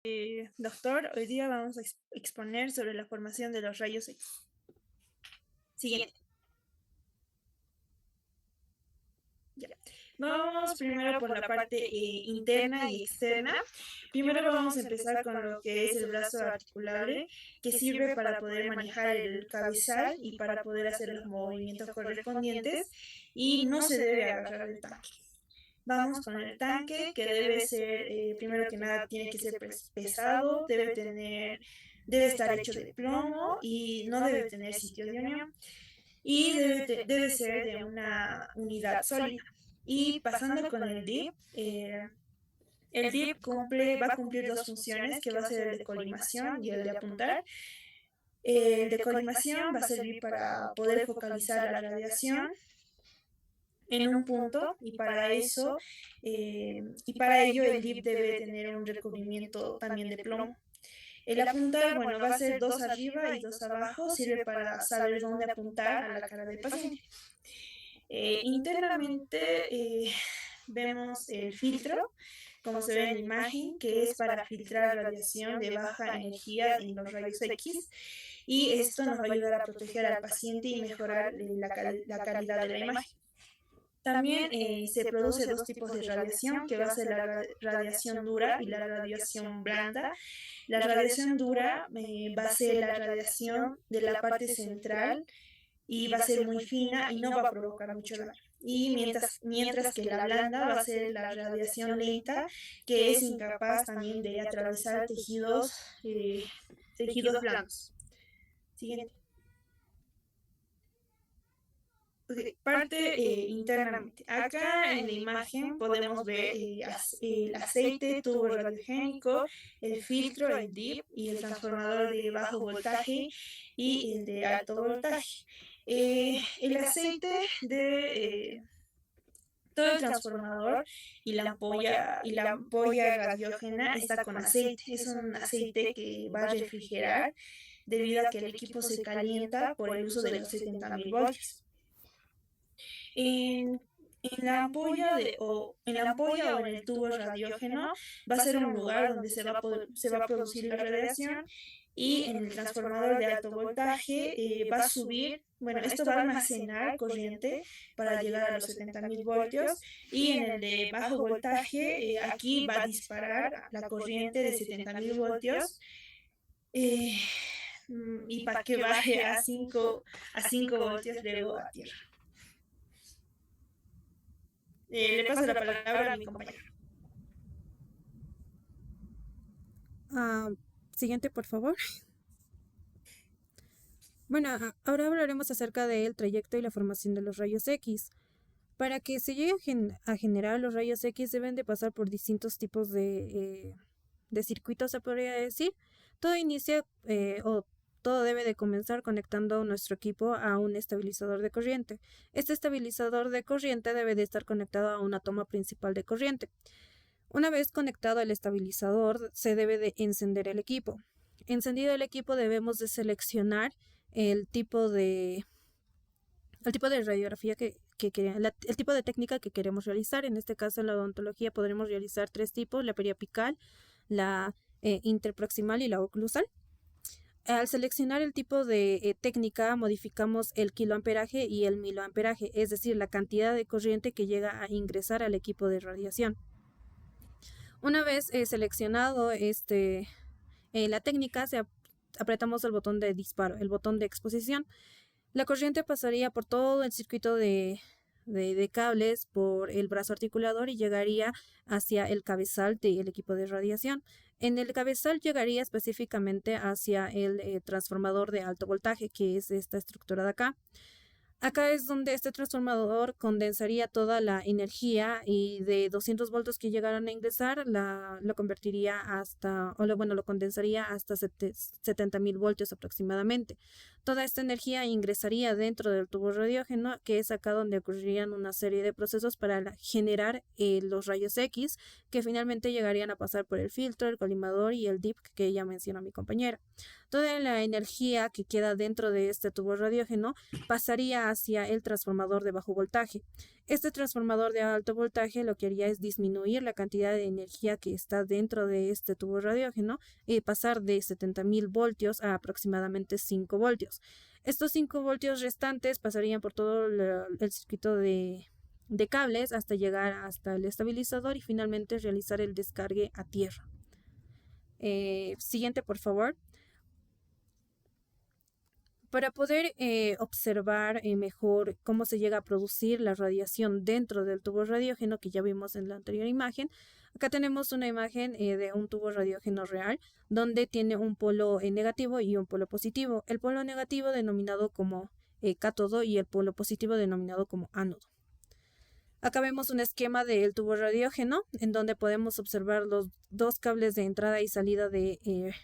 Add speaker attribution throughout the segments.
Speaker 1: Doctor, hoy día vamos a exponer sobre la formación de los rayos X. Siguiente. Ya. Vamos primero por la parte interna y externa. Primero vamos a empezar con lo que es el brazo articulable, que sirve para poder manejar el cabezal y para poder hacer los movimientos correspondientes y no se debe agarrar el tanque. Vamos con el tanque, que debe ser, primero que nada, tiene que ser pesado, debe estar hecho de plomo y no debe tener sitio de unión. Y debe ser de una unidad sólida. Y pasando con el DIP va a cumplir dos funciones, que va a ser el de colimación y el de apuntar. El de colimación va a servir para poder focalizar la radiación en un punto y para ello el DIP debe tener un recubrimiento también de plomo. El apuntar, bueno, va a ser dos arriba y dos abajo, sirve para saber dónde apuntar a la cara del paciente. Internamente vemos el filtro, como se ve en la imagen, que es para filtrar radiación de baja energía en los rayos X, y esto nos va a ayudar a proteger al paciente y mejorar la calidad de la imagen. También se produce dos tipos de radiación, que va a ser la radiación dura y la radiación blanda. La radiación dura va a ser la radiación de la parte central y va a ser muy fina y no va a provocar mucho daño. Y mientras que la blanda va a ser la radiación lenta, que es incapaz también de atravesar tejidos blandos. Siguiente. Parte internamente. Acá en la imagen podemos ver el aceite, tubo radiogénico, el filtro, el DIP y el transformador de bajo voltaje y el de alto voltaje. El aceite de todo el transformador y la ampolla radiógena está con aceite. Es un aceite que va a refrigerar debido a que el equipo se calienta por el uso de los 70.000 voltios. En, en la ampolla o en el tubo radiógeno va a ser un lugar donde se va a producir la radiación, y en el transformador de alto voltaje va a subir, bueno, esto va a almacenar corriente para llegar a los 70.000 voltios, y en el de bajo voltaje aquí va a disparar la corriente de 70.000 voltios. eh, y para que baje a 5 voltios luego a tierra. Le paso la palabra a mi compañero.
Speaker 2: Siguiente, por favor. Bueno, ahora hablaremos acerca del trayecto y la formación de los rayos X. Para que se lleguen a generar los rayos X deben de pasar por distintos tipos de circuitos, se podría decir. Todo inicia o todo debe de comenzar conectando nuestro equipo a un estabilizador de corriente. Este estabilizador de corriente debe de estar conectado a una toma principal de corriente. Una vez conectado el estabilizador, se debe de encender el equipo. Encendido el equipo, debemos de seleccionar el tipo de radiografía el tipo de técnica que queremos realizar. En este caso, en la odontología podremos realizar tres tipos: la periapical, la interproximal y la oclusal. Al seleccionar el tipo de técnica, modificamos el kiloamperaje y el miloamperaje, es decir, la cantidad de corriente que llega a ingresar al equipo de radiación. Una vez seleccionado la técnica, apretamos el botón de disparo, el botón de exposición. La corriente pasaría por todo el circuito de cables, por el brazo articulador, y llegaría hacia el cabezal del equipo de radiación. En el cabezal llegaría específicamente hacia el transformador de alto voltaje, que es esta estructura de acá. Acá es donde este transformador condensaría toda la energía, y de 200 voltios que llegaran a ingresar, lo convertiría lo condensaría hasta 70.000 voltios aproximadamente. Toda esta energía ingresaría dentro del tubo radiógeno, que es acá donde ocurrirían una serie de procesos para generar los rayos X, que finalmente llegarían a pasar por el filtro, el colimador y el DIP, que ya mencionó mi compañera. Toda la energía que queda dentro de este tubo radiógeno pasaría hacia el transformador de bajo voltaje. Este transformador de alto voltaje lo que haría es disminuir la cantidad de energía que está dentro de este tubo radiógeno y pasar de 70.000 voltios a aproximadamente 5 voltios. Estos 5 voltios restantes pasarían por todo el circuito de cables hasta llegar hasta el estabilizador y finalmente realizar el descargue a tierra. Siguiente, por favor. Para poder observar mejor cómo se llega a producir la radiación dentro del tubo radiógeno que ya vimos en la anterior imagen, acá tenemos una imagen de un tubo radiógeno real donde tiene un polo negativo y un polo positivo. El polo negativo denominado como cátodo y el polo positivo denominado como ánodo. Acá vemos un esquema del tubo radiógeno en donde podemos observar los dos cables de entrada y salida de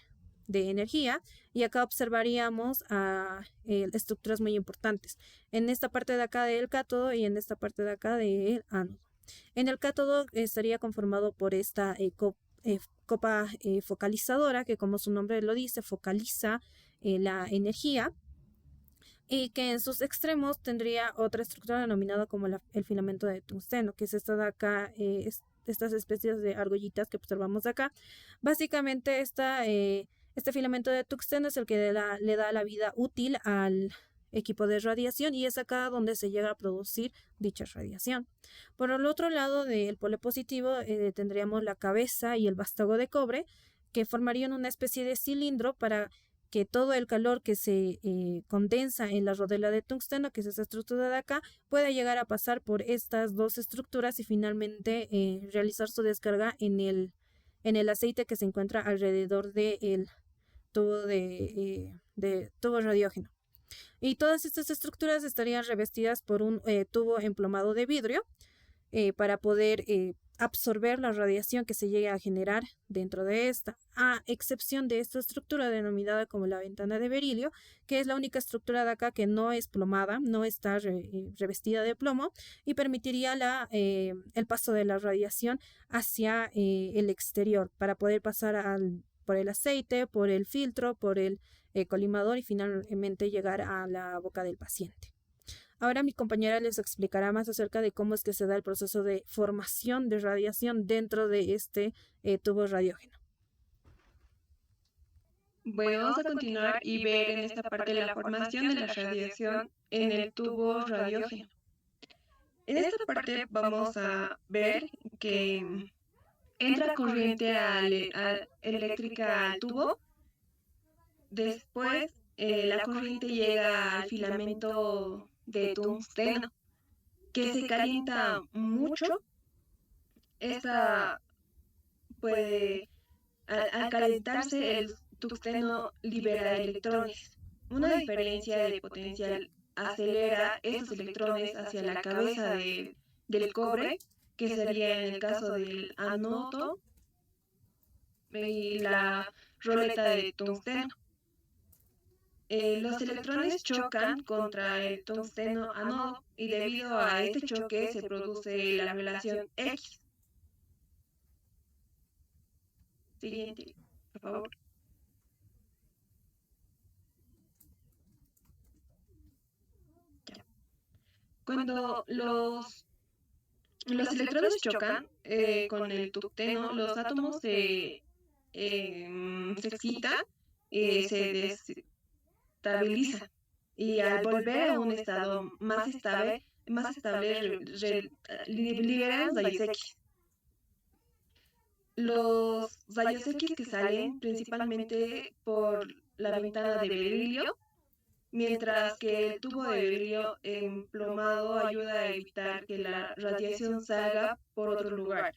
Speaker 2: energía, y acá observaríamos estructuras muy importantes en esta parte de acá del cátodo y en esta parte de acá del ánodo. En el cátodo estaría conformado por esta copa focalizadora que, como su nombre lo dice, focaliza la energía, y que en sus extremos tendría otra estructura denominada como el filamento de tungsteno, que es esta de acá, estas especies de argollitas que observamos acá. Básicamente este filamento de tungsteno es el que le da la vida útil al equipo de radiación, y es acá donde se llega a producir dicha radiación. Por el otro lado del polo positivo tendríamos la cabeza y el vástago de cobre, que formarían una especie de cilindro para que todo el calor que se condensa en la rodela de tungsteno, que es esa estructura de acá, pueda llegar a pasar por estas dos estructuras y finalmente realizar su descarga en el aceite que se encuentra alrededor del tubo tubo radiógeno. Y todas estas estructuras estarían revestidas por un tubo emplomado de vidrio para poder absorber la radiación que se llegue a generar dentro de esta, a excepción de esta estructura denominada como la ventana de berilio, que es la única estructura de acá que no es plomada, no está revestida de plomo, y permitiría el paso de la radiación hacia el exterior para poder pasar por el aceite, por el filtro, por el colimador y finalmente llegar a la boca del paciente. Ahora mi compañera les explicará más acerca de cómo es que se da el proceso de formación de radiación dentro de este tubo radiógeno.
Speaker 3: Bueno, vamos a continuar y ver en esta parte la formación de la radiación en el tubo radiógeno. En esta parte vamos a ver que entra corriente eléctrica al tubo. Después la corriente llega al filamento de tungsteno, que se calienta mucho. Esta puede, al calentarse, el tungsteno libera electrones. Una diferencia de potencial acelera estos electrones hacia la cabeza del cobre, que sería en el caso del ánodo, y la roleta de tungsteno. Los electrones chocan contra el tungsteno ánodo y debido a este choque se produce la relación X. Siguiente, por favor. Ya. Cuando los electrones chocan con el tungsteno, los átomos se excitan, se estabiliza, y al volver a un estado más estable liberan rayos X. Los rayos X que salen principalmente por la ventana de berilio, mientras que el tubo de berilio emplomado ayuda a evitar que la radiación salga por otro lugar,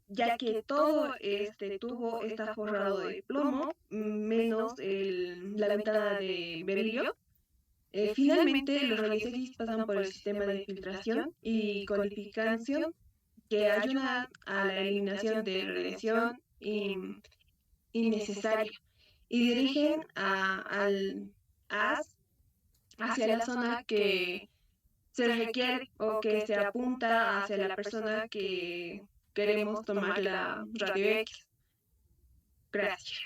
Speaker 3: ya que todo este tubo está forrado de plomo, menos la ventana de berilio. Finalmente, los rayos X pasan por el sistema de filtración y codificación, que ayudan a la eliminación de radiación innecesaria y dirigen al haz hacia la zona que se requiere o que se apunta hacia la persona que queremos tomar la radio X. Gracias.